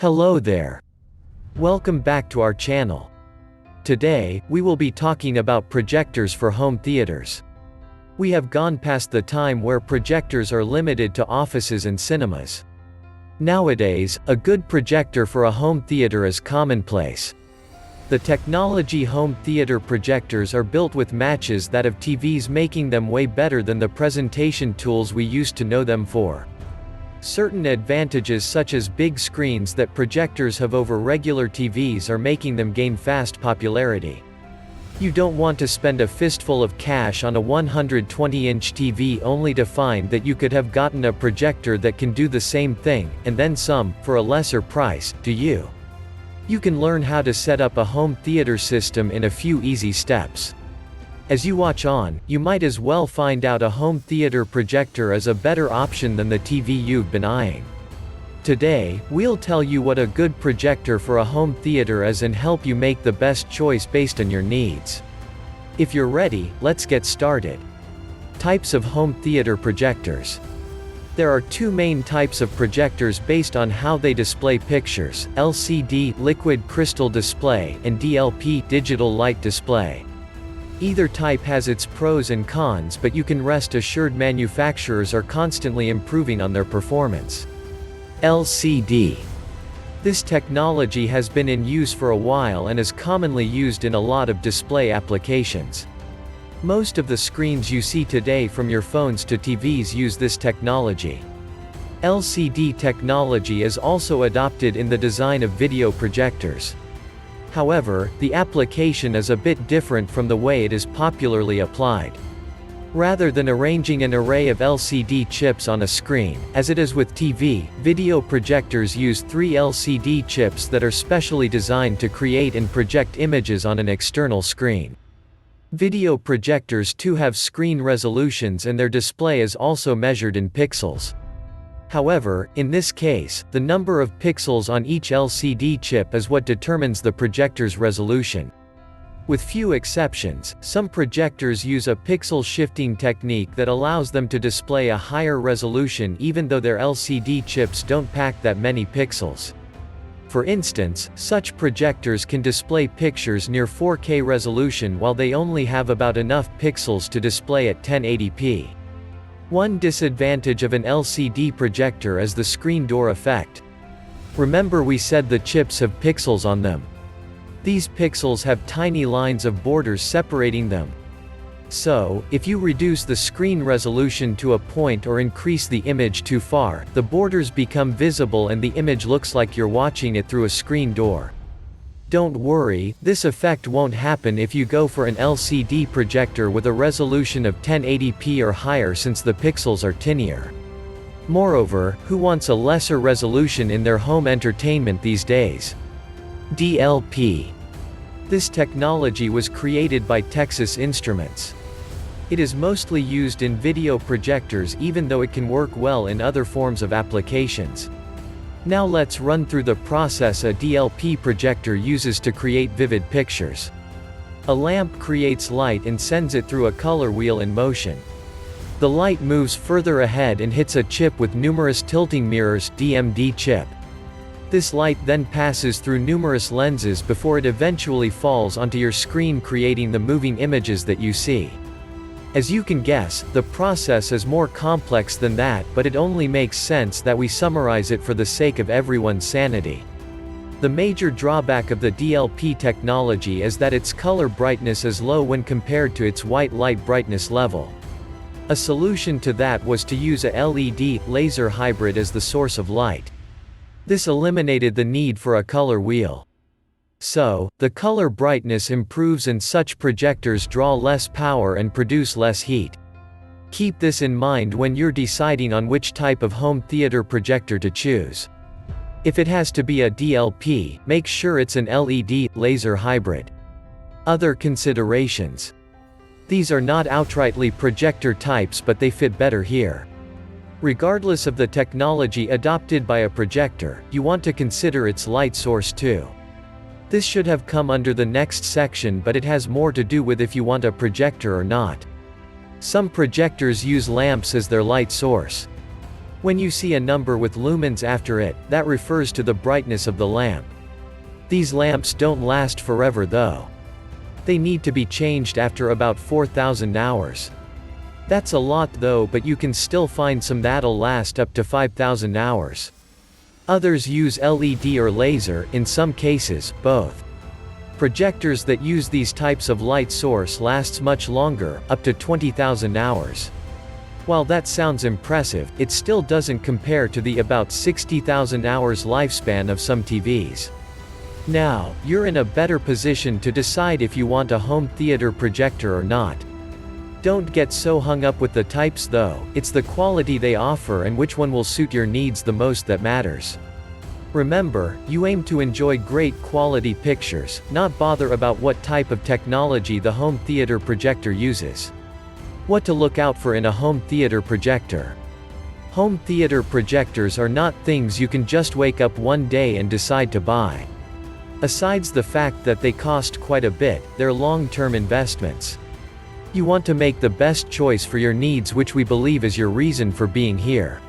Hello there. Welcome back to our channel. Today, we will be talking about projectors for home theaters. We have gone past the time where projectors are limited to offices and cinemas. Nowadays, a good projector for a home theater is commonplace. The technology home theater projectors are built with matches that of TVs, making them way better than the presentation tools we used to know them for. Certain advantages such as big screens that projectors have over regular TVs are making them gain fast popularity. You don't want to spend a fistful of cash on a 120-inch TV only to find that you could have gotten a projector that can do the same thing, and then some, for a lesser price, do you? You can learn how to set up a home theater system in a few easy steps. As you watch on, you might as well find out a home theater projector is a better option than the TV you've been eyeing. Today, we'll tell you what a good projector for a home theater is and help you make the best choice based on your needs. If you're ready, let's get started. Types of home theater projectors. There are two main types of projectors based on how they display pictures: LCD, liquid crystal display, and DLP, digital light display. Either type has its pros and cons, but you can rest assured manufacturers are constantly improving on their performance. LCD. This technology has been in use for a while and is commonly used in a lot of display applications. Most of the screens you see today, from your phones to TVs, use this technology. LCD technology is also adopted in the design of video projectors. However, the application is a bit different from the way it is popularly applied. Rather than arranging an array of LCD chips on a screen, as it is with TV, video projectors use 3 LCD chips that are specially designed to create and project images on an external screen. Video projectors too have screen resolutions, and their display is also measured in pixels. However, in this case, the number of pixels on each LCD chip is what determines the projector's resolution. With few exceptions, some projectors use a pixel shifting technique that allows them to display a higher resolution even though their LCD chips don't pack that many pixels. For instance, such projectors can display pictures near 4K resolution while they only have about enough pixels to display at 1080p. One disadvantage of an LCD projector is the screen door effect. Remember we said the chips have pixels on them. These pixels have tiny lines of borders separating them. So, if you reduce the screen resolution to a point or increase the image too far, the borders become visible and the image looks like you're watching it through a screen door. Don't worry, this effect won't happen if you go for an LCD projector with a resolution of 1080p or higher, since the pixels are tinier. Moreover, who wants a lesser resolution in their home entertainment these days? DLP. This technology was created by Texas Instruments. It is mostly used in video projectors, even though it can work well in other forms of applications. Now let's run through the process a DLP projector uses to create vivid pictures. A lamp creates light and sends it through a color wheel in motion. The light moves further ahead and hits a chip with numerous tilting mirrors, DMD chip. This light then passes through numerous lenses before it eventually falls onto your screen, creating the moving images that you see. As you can guess, the process is more complex than that, but it only makes sense that we summarize it for the sake of everyone's sanity. The major drawback of the DLP technology is that its color brightness is low when compared to its white light brightness level. A solution to that was to use a LED laser hybrid as the source of light. This eliminated the need for a color wheel. So, the color brightness improves and such projectors draw less power and produce less heat. Keep this in mind when you're deciding on which type of home theater projector to choose. If it has to be a DLP, make sure it's an LED laser hybrid. Other considerations. These are not outrightly projector types, but they fit better here. Regardless of the technology adopted by a projector, you want to consider its light source too. This should have come under the next section, but it has more to do with if you want a projector or not. Some projectors use lamps as their light source. When you see a number with lumens after it, that refers to the brightness of the lamp. These lamps don't last forever though. They need to be changed after about 4,000 hours. That's a lot though, but you can still find some that'll last up to 5,000 hours. Others use LED or laser, in some cases, both. Projectors that use these types of light source lasts much longer, up to 20,000 hours. While that sounds impressive, it still doesn't compare to the about 60,000 hours lifespan of some TVs. Now, you're in a better position to decide if you want a home theater projector or not. Don't get so hung up with the types though, it's the quality they offer and which one will suit your needs the most that matters. Remember, you aim to enjoy great quality pictures, not bother about what type of technology the home theater projector uses. What to look out for in a home theater projector. Home theater projectors are not things you can just wake up one day and decide to buy. Asides the fact that they cost quite a bit, they're long-term investments. You want to make the best choice for your needs, which we believe is your reason for being here.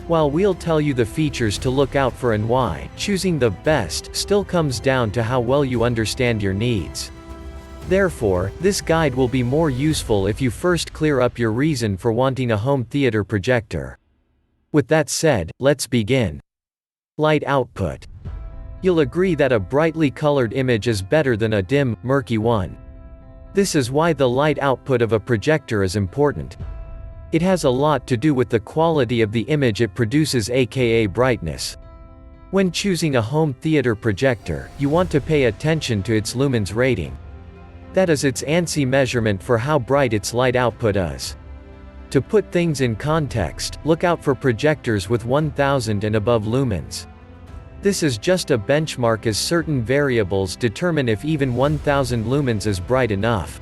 While we'll tell you the features to look out for and why, choosing the best still comes down to how well you understand your needs. Therefore, this guide will be more useful if you first clear up your reason for wanting a home theater projector. With that said, let's begin. Light output. You'll agree that a brightly colored image is better than a dim, murky one. This is why the light output of a projector is important. It has a lot to do with the quality of the image it produces, aka brightness. When choosing a home theater projector, you want to pay attention to its lumens rating. That is its ANSI measurement for how bright its light output is. To put things in context, look out for projectors with 1000 and above lumens. This is just a benchmark, as certain variables determine if even 1000 lumens is bright enough.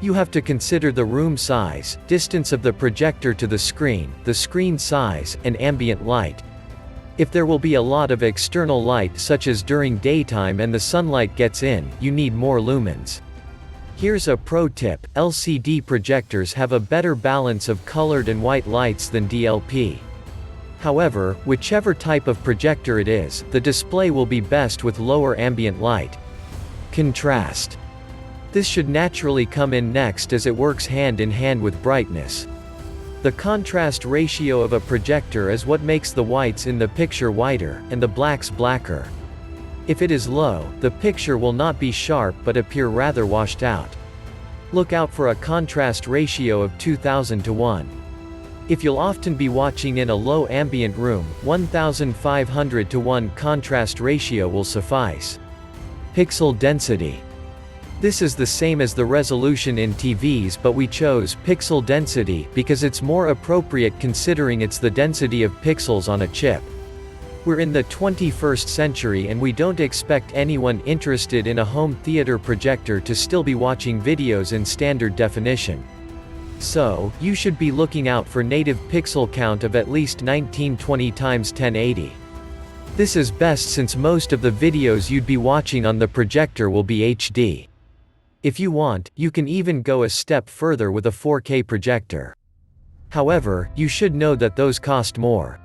You have to consider the room size, distance of the projector to the screen size, and ambient light. If there will be a lot of external light, such as during daytime and the sunlight gets in, you need more lumens. Here's a pro tip: LCD projectors have a better balance of colored and white lights than DLP. However, whichever type of projector it is, the display will be best with lower ambient light. Contrast. This should naturally come in next, as it works hand in hand with brightness. The contrast ratio of a projector is what makes the whites in the picture whiter, and the blacks blacker. If it is low, the picture will not be sharp but appear rather washed out. Look out for a contrast ratio of 2000 to 1. If you'll often be watching in a low ambient room, 1500 to 1 contrast ratio will suffice. Pixel density. This is the same as the resolution in TVs, but we chose pixel density because it's more appropriate considering it's the density of pixels on a chip. We're in the 21st century and we don't expect anyone interested in a home theater projector to still be watching videos in standard definition. So, you should be looking out for native pixel count of at least 1920 x 1080. This is best since most of the videos you'd be watching on the projector will be HD. If you want, you can even go a step further with a 4K projector. However, you should know that those cost more.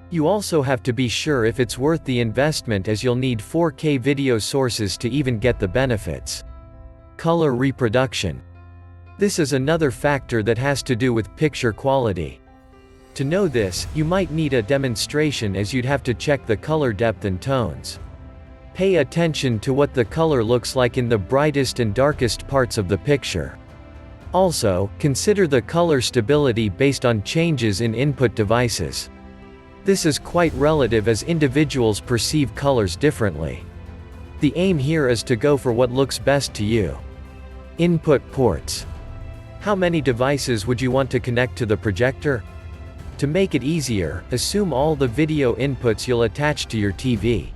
You also have to be sure if it's worth the investment, as you'll need 4K video sources to even get the benefits. Color reproduction. This is another factor that has to do with picture quality. To know this, you might need a demonstration, as you'd have to check the color depth and tones. Pay attention to what the color looks like in the brightest and darkest parts of the picture. Also, consider the color stability based on changes in input devices. This is quite relative, as individuals perceive colors differently. The aim here is to go for what looks best to you. Input ports. How many devices would you want to connect to the projector? To make it easier, assume all the video inputs you'll attach to your TV.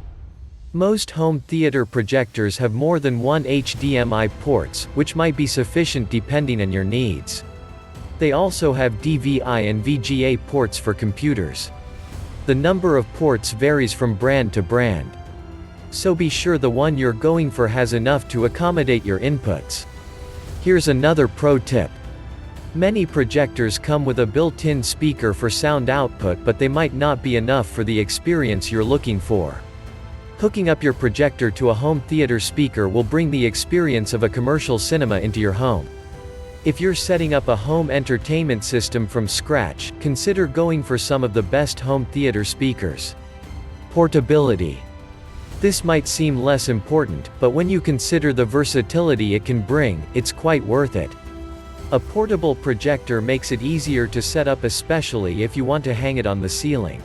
Most home theater projectors have more than one HDMI ports, which might be sufficient depending on your needs. They also have DVI and VGA ports for computers. The number of ports varies from brand to brand. So be sure the one you're going for has enough to accommodate your inputs. Here's another pro tip. Many projectors come with a built-in speaker for sound output, but they might not be enough for the experience you're looking for. Hooking up your projector to a home theater speaker will bring the experience of a commercial cinema into your home. If you're setting up a home entertainment system from scratch, consider going for some of the best home theater speakers. Portability. This might seem less important, but when you consider the versatility it can bring, it's quite worth it. A portable projector makes it easier to set up, especially if you want to hang it on the ceiling.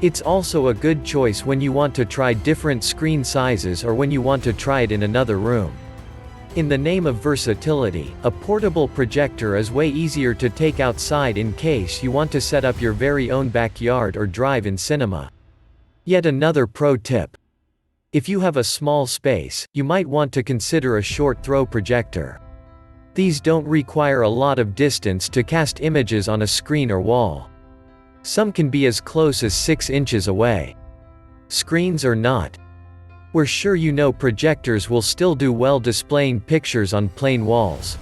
It's also a good choice when you want to try different screen sizes or when you want to try it in another room. In the name of versatility, a portable projector is way easier to take outside in case you want to set up your very own backyard or drive-in cinema. Yet another pro tip. If you have a small space, you might want to consider a short-throw projector. These don't require a lot of distance to cast images on a screen or wall. Some can be as close as 6 inches away. Screens or not, we're sure you know projectors will still do well displaying pictures on plain walls.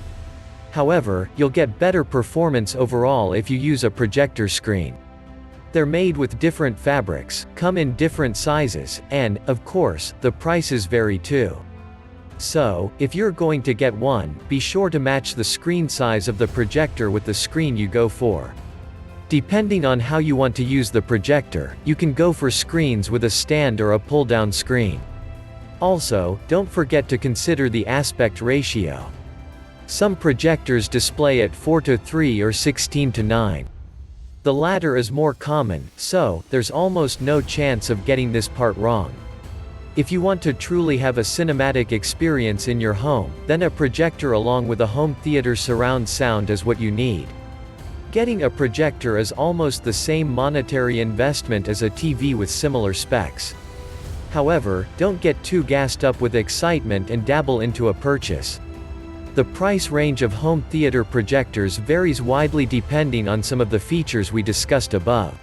However, you'll get better performance overall if you use a projector screen. They're made with different fabrics, come in different sizes, and, of course, the prices vary too. So, if you're going to get one, be sure to match the screen size of the projector with the screen you go for. Depending on how you want to use the projector, you can go for screens with a stand or a pull-down screen. Also, don't forget to consider the aspect ratio. Some projectors display at 4:3 or 16:9. The latter is more common, so there's almost no chance of getting this part wrong. If you want to truly have a cinematic experience in your home, then a projector along with a home theater surround sound is what you need. Getting a projector is almost the same monetary investment as a TV with similar specs. However, don't get too gassed up with excitement and dabble into a purchase. The price range of home theater projectors varies widely depending on some of the features we discussed above.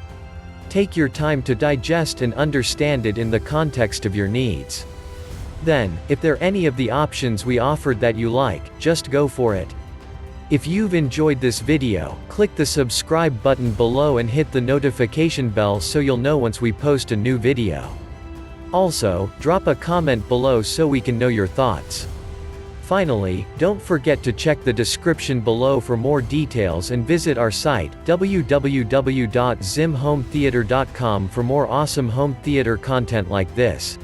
Take your time to digest and understand it in the context of your needs. Then, if there are any of the options we offered that you like, just go for it. If you've enjoyed this video, click the subscribe button below and hit the notification bell so you'll know once we post a new video. Also, drop a comment below so we can know your thoughts. Finally, don't forget to check the description below for more details and visit our site, www.zimhometheater.com, for more awesome home theater content like this.